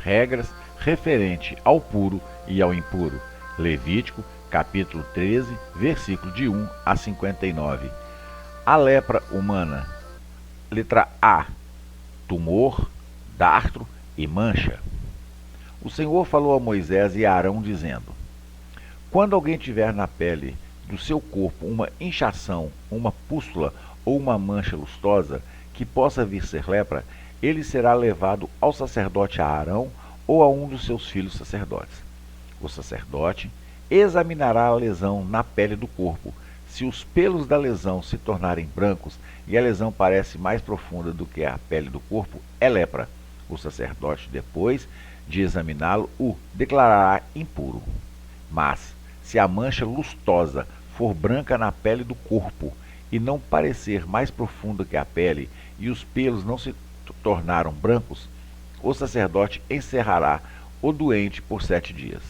Regras referente ao puro e ao impuro. Levítico, capítulo 13, versículo de 1 a 59. A lepra humana. Letra A. Tumor, dartro e mancha. O Senhor falou a Moisés e a Arão, dizendo: quando alguém tiver na pele do seu corpo uma inchação, uma pústula ou uma mancha lustosa, que possa vir ser lepra, ele será levado ao sacerdote Arão ou a um dos seus filhos sacerdotes. O sacerdote examinará a lesão na pele do corpo. Se os pelos da lesão se tornarem brancos e a lesão parece mais profunda do que a pele do corpo, é lepra. O sacerdote, depois de examiná-lo, o declarará impuro. Mas, se a mancha lustosa for branca na pele do corpo e não parecer mais profunda que a pele, e os pelos não se tornaram brancos, o sacerdote encerrará o doente por 7 dias.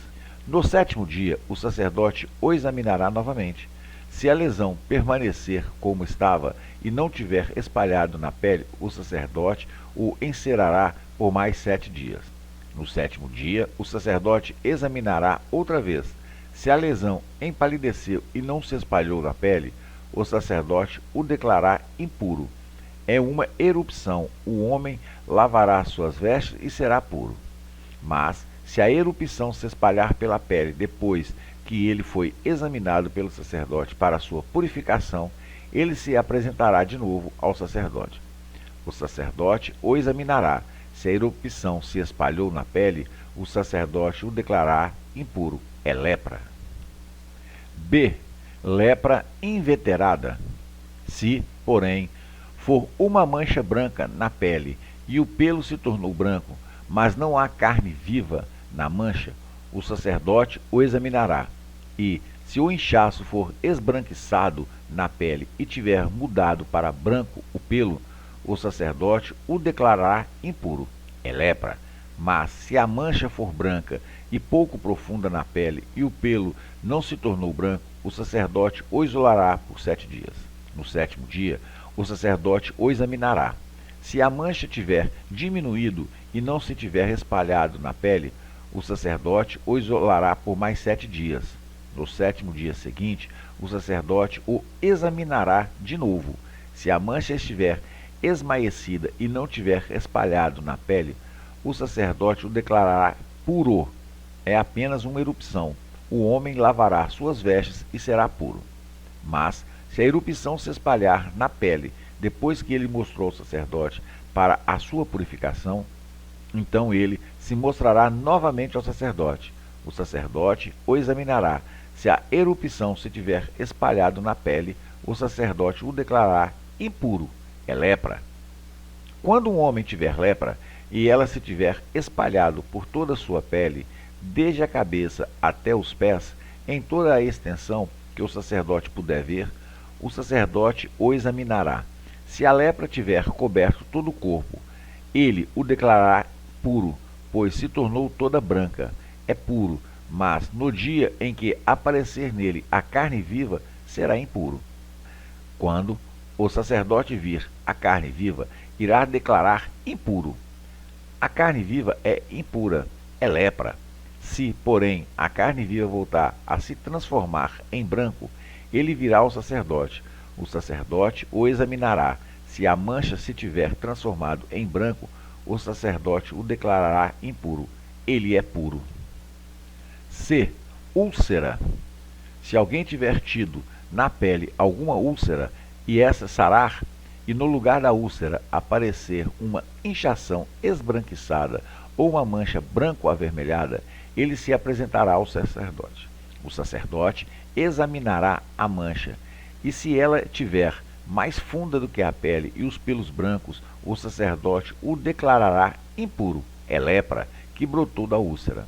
No 7º dia, o sacerdote o examinará novamente. Se a lesão permanecer como estava e não tiver espalhado na pele, o sacerdote o encerrará por mais 7 dias. No 7º dia, o sacerdote examinará outra vez. Se a lesão empalideceu e não se espalhou na pele, o sacerdote o declarará impuro. É uma erupção. O homem lavará suas vestes e será puro. Mas, se a erupção se espalhar pela pele depois que ele foi examinado pelo sacerdote para sua purificação, ele se apresentará de novo ao sacerdote. O sacerdote o examinará. Se a erupção se espalhou na pele, o sacerdote o declarará impuro. É lepra. B. Lepra inveterada. Se, porém, for uma mancha branca na pele e o pelo se tornou branco, mas não há carne viva na mancha, o sacerdote o examinará. E, se o inchaço for esbranquiçado na pele e tiver mudado para branco o pelo, o sacerdote o declarará impuro. É lepra. Mas, se a mancha for branca e pouco profunda na pele e o pelo não se tornou branco, o sacerdote o isolará por 7 dias. No 7º dia, o sacerdote o examinará. Se a mancha tiver diminuído e não se tiver espalhado na pele, o sacerdote o isolará por mais 7 dias. No 7º dia seguinte, o sacerdote o examinará de novo. Se a mancha estiver esmaecida e não tiver espalhado na pele, o sacerdote o declarará puro. É apenas uma erupção. O homem lavará suas vestes e será puro. Mas, se a erupção se espalhar na pele depois que ele mostrou ao sacerdote para a sua purificação, então ele se mostrará novamente ao sacerdote. O sacerdote o examinará. Se a erupção se tiver espalhado na pele, o sacerdote o declarará impuro. É lepra. Quando um homem tiver lepra e ela se tiver espalhado por toda a sua pele, desde a cabeça até os pés, em toda a extensão que o sacerdote puder ver, o sacerdote o examinará. Se a lepra tiver coberto todo o corpo, ele o declarará puro, pois se tornou toda branca. É puro, mas no dia em que aparecer nele a carne viva, será impuro. Quando o sacerdote vir a carne viva, irá declarar impuro. A carne viva é impura, é lepra. Se, porém, a carne viva voltar a se transformar em branco, ele virá ao sacerdote. O sacerdote o examinará. Se a mancha se tiver transformado em branco, o sacerdote o declarará impuro. Ele é puro. C. Úlcera. Se alguém tiver tido na pele alguma úlcera e essa sarar, e no lugar da úlcera aparecer uma inchação esbranquiçada ou uma mancha branco-avermelhada, ele se apresentará ao sacerdote. O sacerdote examinará a mancha, e se ela tiver mais funda do que a pele e os pelos brancos, o sacerdote o declarará impuro. É lepra que brotou da úlcera.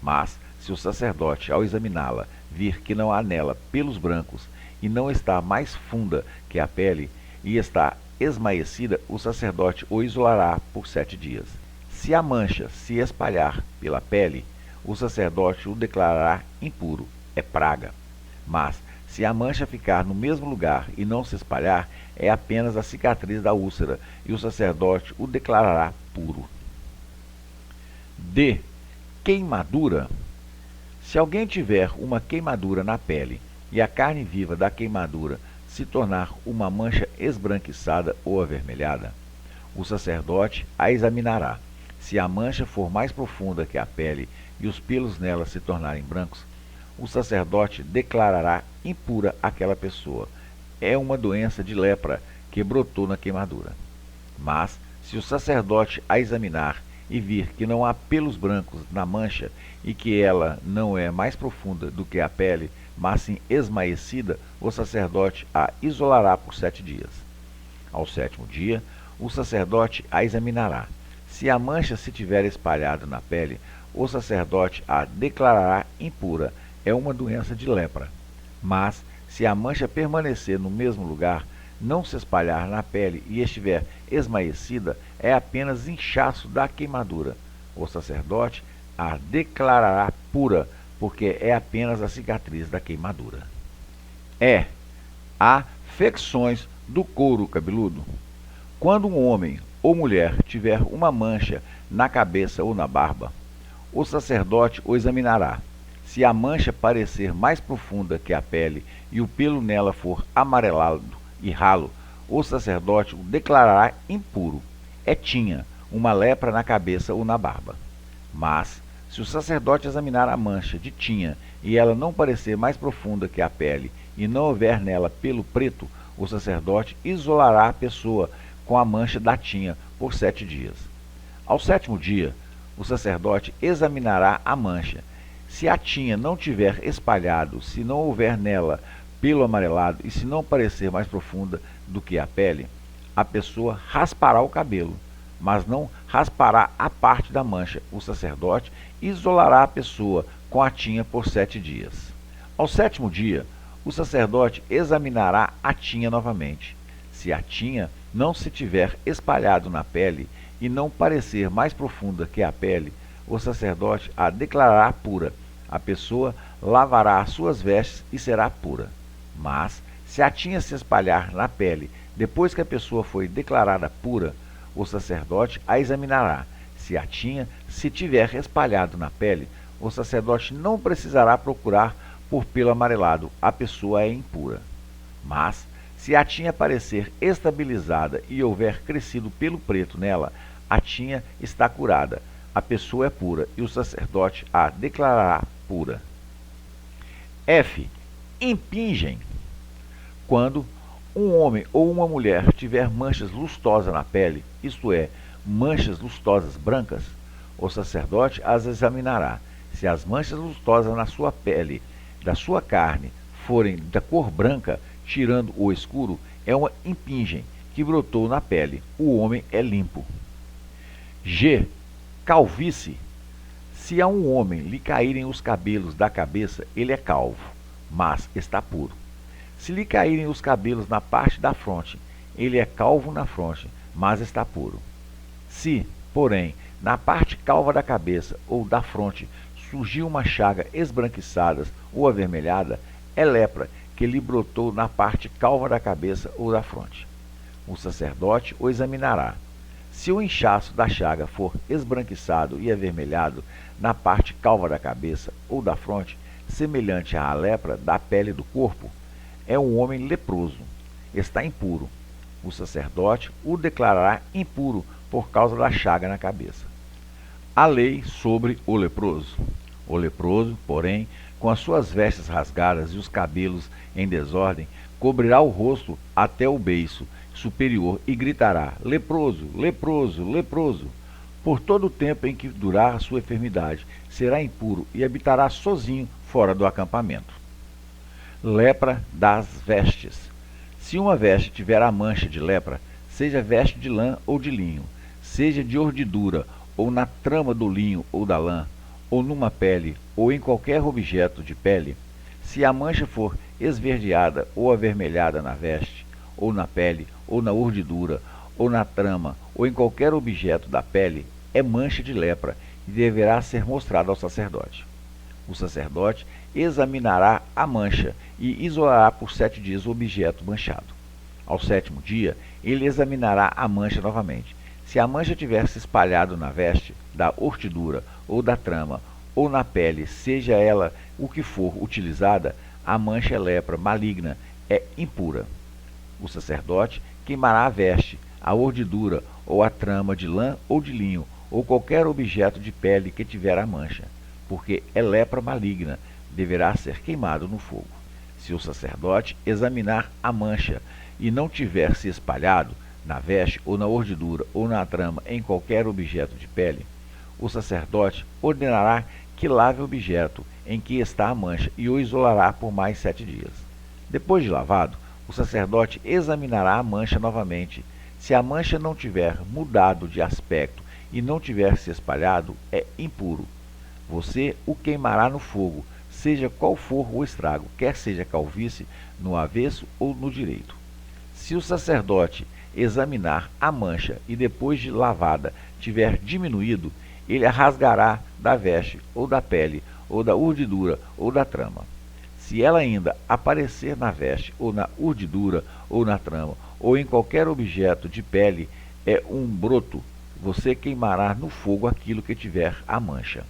Mas, se o sacerdote, ao examiná-la, vir que não há nela pelos brancos e não está mais funda que a pele e está esmaecida, o sacerdote o isolará por 7 dias. Se a mancha se espalhar pela pele, o sacerdote o declarará impuro. É praga. Mas, se a mancha ficar no mesmo lugar e não se espalhar, é apenas a cicatriz da úlcera, e o sacerdote o declarará puro. D. Queimadura. Se alguém tiver uma queimadura na pele e a carne viva da queimadura se tornar uma mancha esbranquiçada ou avermelhada, o sacerdote a examinará. Se a mancha for mais profunda que a pele e os pelos nela se tornarem brancos, o sacerdote declarará impura aquela pessoa. É uma doença de lepra que brotou na queimadura. Mas, se o sacerdote a examinar e vir que não há pelos brancos na mancha e que ela não é mais profunda do que a pele, mas sim esmaecida, o sacerdote a isolará por 7 dias. Ao 7º dia, o sacerdote a examinará. Se a mancha se tiver espalhado na pele, o sacerdote a declarará impura. É uma doença de lepra. Mas, se a mancha permanecer no mesmo lugar, não se espalhar na pele e estiver esmaecida, é apenas inchaço da queimadura. O sacerdote a declarará pura, porque é apenas a cicatriz da queimadura. Afecções do couro cabeludo. Quando um homem ou mulher tiver uma mancha na cabeça ou na barba, o sacerdote o examinará. Se a mancha parecer mais profunda que a pele e o pelo nela for amarelado e ralo, o sacerdote o declarará impuro. Tinha uma lepra na cabeça ou na barba. Mas, se o sacerdote examinar a mancha de tinha e ela não parecer mais profunda que a pele e não houver nela pelo preto, o sacerdote isolará a pessoa com a mancha da tinha por 7 dias. Ao 7º dia, o sacerdote examinará a mancha. Se a tinha não tiver espalhado, se não houver nela pelo amarelado e se não parecer mais profunda do que a pele, a pessoa raspará o cabelo, mas não raspará a parte da mancha. O sacerdote isolará a pessoa com a tinha por 7 dias. Ao 7º dia, o sacerdote examinará a tinha novamente. Se a tinha não se tiver espalhado na pele e não parecer mais profunda que a pele, o sacerdote a declarará pura. A pessoa lavará as suas vestes e será pura. Mas, se a tinha se espalhar na pele depois que a pessoa foi declarada pura, o sacerdote a examinará. Se a tinha se tiver espalhado na pele, o sacerdote não precisará procurar por pelo amarelado. A pessoa é impura. Mas, se a tinha parecer estabilizada e houver crescido pelo preto nela, a tinha está curada. A pessoa é pura e o sacerdote a declarará pura. Impingem. Quando um homem ou uma mulher tiver manchas lustosas na pele, isto é, manchas lustosas brancas, o sacerdote as examinará. Se as manchas lustosas na sua pele, da sua carne, forem da cor branca, tirando o escuro, é uma impingem que brotou na pele. O homem é limpo. Calvície. Se a um homem lhe caírem os cabelos da cabeça, ele é calvo, mas está puro. Se lhe caírem os cabelos na parte da fronte, ele é calvo na fronte, mas está puro. Se, porém, na parte calva da cabeça ou da fronte surgiu uma chaga esbranquiçada ou avermelhada, é lepra que lhe brotou na parte calva da cabeça ou da fronte. O sacerdote o examinará. Se o inchaço da chaga for esbranquiçado e avermelhado na parte calva da cabeça ou da fronte, semelhante à lepra da pele do corpo, é um homem leproso, está impuro. O sacerdote o declarará impuro por causa da chaga na cabeça. A lei sobre o leproso. O leproso, porém, com as suas vestes rasgadas e os cabelos em desordem, cobrirá o rosto até o beiço superior e gritará: leproso, leproso, leproso. Por todo o tempo em que durar a sua enfermidade, será impuro e habitará sozinho fora do acampamento. Lepra das vestes. Se uma veste tiver a mancha de lepra, seja veste de lã ou de linho, seja de ordidura, ou na trama do linho ou da lã, ou numa pele, ou em qualquer objeto de pele, se a mancha for esverdeada ou avermelhada na veste, ou na pele, ou na urdidura, ou na trama, ou em qualquer objeto da pele, é mancha de lepra e deverá ser mostrada ao sacerdote. O sacerdote examinará a mancha e isolará por 7 dias o objeto manchado. Ao 7º dia, ele examinará a mancha novamente. Se a mancha tiver se espalhado na veste, da ortidura ou da trama, ou na pele, seja ela o que for utilizada, a mancha é lepra maligna, é impura. O sacerdote queimará a veste, a ordidura ou a trama de lã ou de linho, ou qualquer objeto de pele que tiver a mancha, porque é lepra maligna, deverá ser queimado no fogo. Se o sacerdote examinar a mancha e não tiver se espalhado na veste ou na ordidura ou na trama em qualquer objeto de pele, o sacerdote ordenará que lave o objeto em que está a mancha e o isolará por mais 7 dias. Depois de lavado, o sacerdote examinará a mancha novamente. Se a mancha não tiver mudado de aspecto e não tiver se espalhado, é impuro. Você o queimará no fogo, seja qual for o estrago, quer seja calvície no avesso ou no direito. Se o sacerdote examinar a mancha e depois de lavada tiver diminuído, ele a rasgará da veste, ou da pele, ou da urdidura, ou da trama. Se ela ainda aparecer na veste, ou na urdidura, ou na trama, ou em qualquer objeto de pele, é um broto, você queimará no fogo aquilo que tiver a mancha.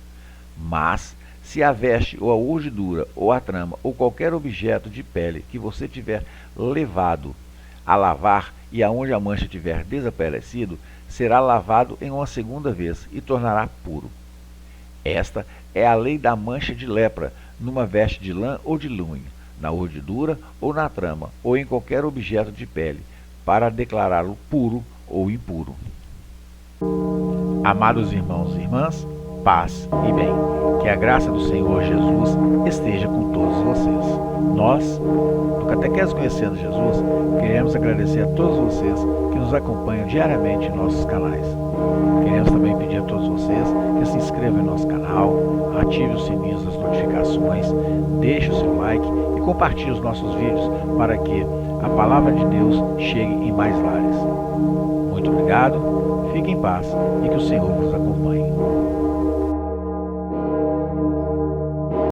Mas, se a veste, ou a urdidura, ou a trama, ou qualquer objeto de pele que você tiver levado a lavar e aonde a mancha tiver desaparecido, será lavado em uma segunda vez e tornará puro. Esta é a lei da mancha de lepra, numa veste de lã ou de linho, na urdidura ou na trama, ou em qualquer objeto de pele, para declará-lo puro ou impuro. Amados irmãos e irmãs, paz e bem. Que a graça do Senhor Jesus esteja com todos vocês. Nós, do Catequese Conhecendo Jesus, queremos agradecer a todos vocês que nos acompanham diariamente em nossos canais. Queremos também pedir a todos vocês que se inscrevam em nosso canal, ative os sininhos das notificações, deixe o seu like e compartilhe os nossos vídeos para que a Palavra de Deus chegue em mais lares. Muito obrigado, fique em paz e que o Senhor vos acompanhe.